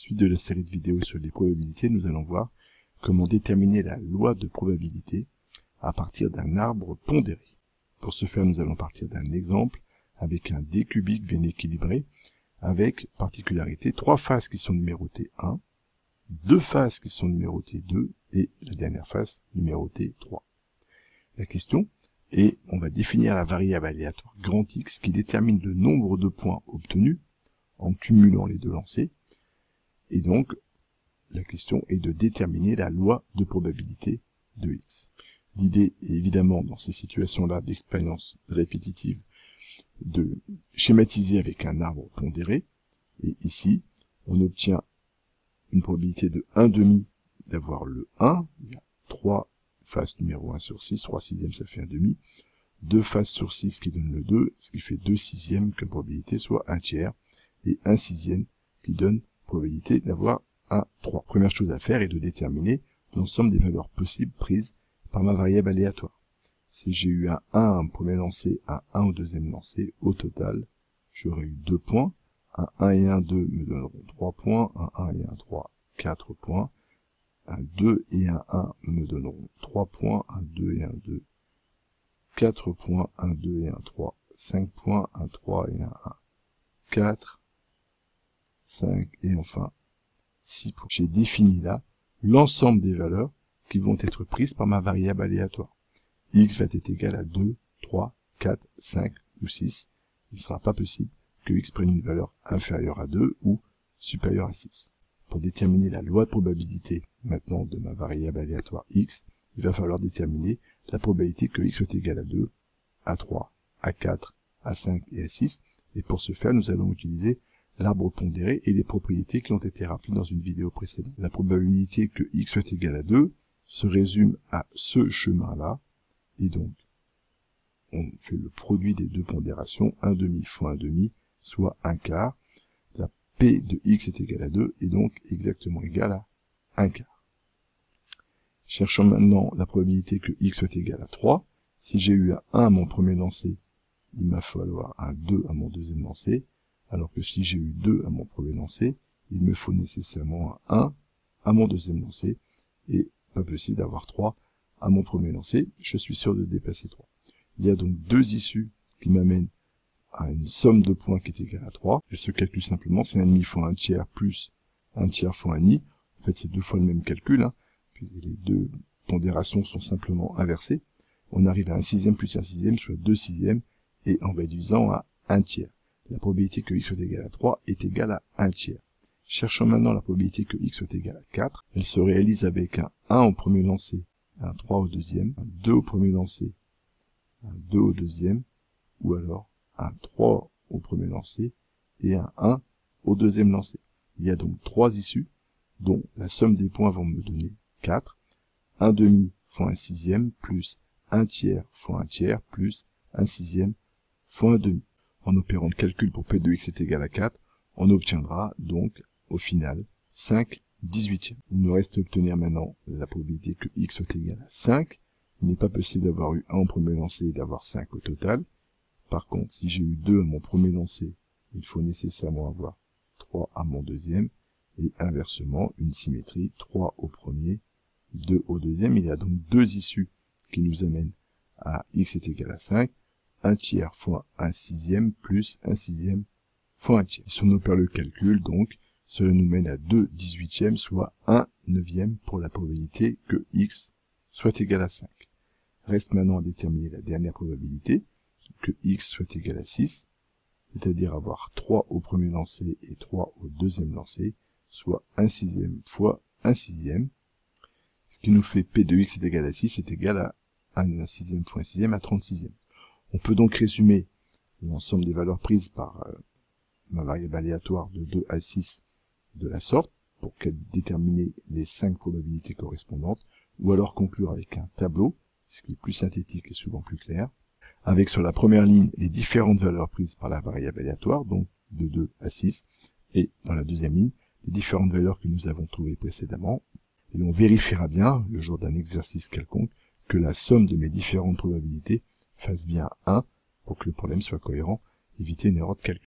Suite de la série de vidéos sur les probabilités, nous allons voir comment déterminer la loi de probabilité à partir d'un arbre pondéré. Pour ce faire, nous allons partir d'un exemple avec un dé cubique bien équilibré, avec particularité 3 faces qui sont numérotées 1, 2 faces qui sont numérotées 2 et la dernière face numérotée 3. La question est, on va définir la variable aléatoire grand X qui détermine le nombre de points obtenus en cumulant les deux lancers. Et donc, la question est de déterminer la loi de probabilité de X. L'idée est évidemment, dans ces situations-là d'expérience répétitive, de schématiser avec un arbre pondéré. Et ici, on obtient une probabilité de 1/2 d'avoir le 1. Il y a 3 faces numéro 1 sur 6, 3 sixièmes ça fait 1/2. 2 faces sur 6 qui donne le 2, ce qui fait 2 sixièmes que la probabilité soit 1/3. Et 1 sixième qui donne probabilité d'avoir un 3. Première chose à faire est de déterminer l'ensemble des valeurs possibles prises par ma variable aléatoire. Si j'ai eu un 1 à un premier lancer, un 1 au deuxième lancer, au total, j'aurais eu 2 points. Un 1 et un 2 me donneront 3 points. Un 1 et un 3, 4 points. Un 2 et un 1 me donneront 3 points. Un 2 et un 2, 4 points. Un 2 et un 3, 5 points. Un 3 et un 1, 4, 5 et enfin 6 points. J'ai défini là l'ensemble des valeurs qui vont être prises par ma variable aléatoire. X va être égal à 2, 3, 4, 5 ou 6. Il ne sera pas possible que X prenne une valeur inférieure à 2 ou supérieure à 6. Pour déterminer la loi de probabilité maintenant de ma variable aléatoire X, il va falloir déterminer la probabilité que X soit égal à 2, à 3, à 4, à 5 et à 6. Et pour ce faire, nous allons utiliser l'arbre pondéré et les propriétés qui ont été rappelées dans une vidéo précédente. La probabilité que X soit égal à 2 se résume à ce chemin-là, et donc on fait le produit des deux pondérations, 1/2 fois 1/2, soit 1/4. La P de X est égale à 2, et donc exactement égale à 1/4. Cherchons maintenant la probabilité que X soit égal à 3. Si j'ai eu un 1 à mon premier lancer, il m'a falloir un 2 à mon deuxième lancer, alors que si j'ai eu 2 à mon premier lancer, il me faut nécessairement un 1 à mon deuxième lancer, et pas possible d'avoir 3 à mon premier lancer, je suis sûr de dépasser 3. Il y a donc deux issues qui m'amènent à une somme de points qui est égale à 3. Elle se calcule simplement, c'est 1/2 fois 1/3 plus 1/3 fois 1/2. En fait, c'est deux fois le même calcul, puisque les deux pondérations sont simplement inversées. On arrive à 1 sixième plus 1 sixième, soit 2 sixièmes, et en réduisant à 1/3. La probabilité que X soit égal à 3 est égale à 1/3. Cherchons maintenant la probabilité que X soit égal à 4. Elle se réalise avec un 1 au premier lancer, un 3 au deuxième, un 2 au premier lancer, un 2 au deuxième, ou alors un 3 au premier lancer et un 1 au deuxième lancer. Il y a donc 3 issues, dont la somme des points vont me donner 4. 1/2 fois 1 sixième, plus 1/3 fois 1/3, plus 1 sixième fois 1/2. En opérant le calcul pour P de X est égal à 4, on obtiendra donc, au final, 5/18. Il nous reste à obtenir maintenant la probabilité que X soit égal à 5. Il n'est pas possible d'avoir eu 1 au premier lancer et d'avoir 5 au total. Par contre, si j'ai eu 2 à mon premier lancer, il faut nécessairement avoir 3 à mon deuxième, et inversement, une symétrie, 3 au premier, 2 au deuxième. Il y a donc deux issues qui nous amènent à X est égal à 5, 1/3 fois 1 sixième plus 1 sixième fois 1/3. Si on opère le calcul, donc, cela nous mène à 2/18, soit 1/9 pour la probabilité que X soit égal à 5. Reste maintenant à déterminer la dernière probabilité, que X soit égal à 6, c'est-à-dire avoir 3 au premier lancer et 3 au deuxième lancer, soit 1 sixième fois 1 sixième, ce qui nous fait P de X est égal à 6 est égal à 1 sixième fois 1 sixième à 36e. On peut donc résumer l'ensemble des valeurs prises par ma variable aléatoire de 2 à 6 de la sorte, pour déterminer les 5 probabilités correspondantes, ou alors conclure avec un tableau, ce qui est plus synthétique et souvent plus clair, avec sur la première ligne les différentes valeurs prises par la variable aléatoire, donc de 2 à 6, et dans la deuxième ligne, les différentes valeurs que nous avons trouvées précédemment, et on vérifiera bien, le jour d'un exercice quelconque, que la somme de mes différentes probabilités fasse bien 1 pour que le problème soit cohérent, éviter une erreur de calcul.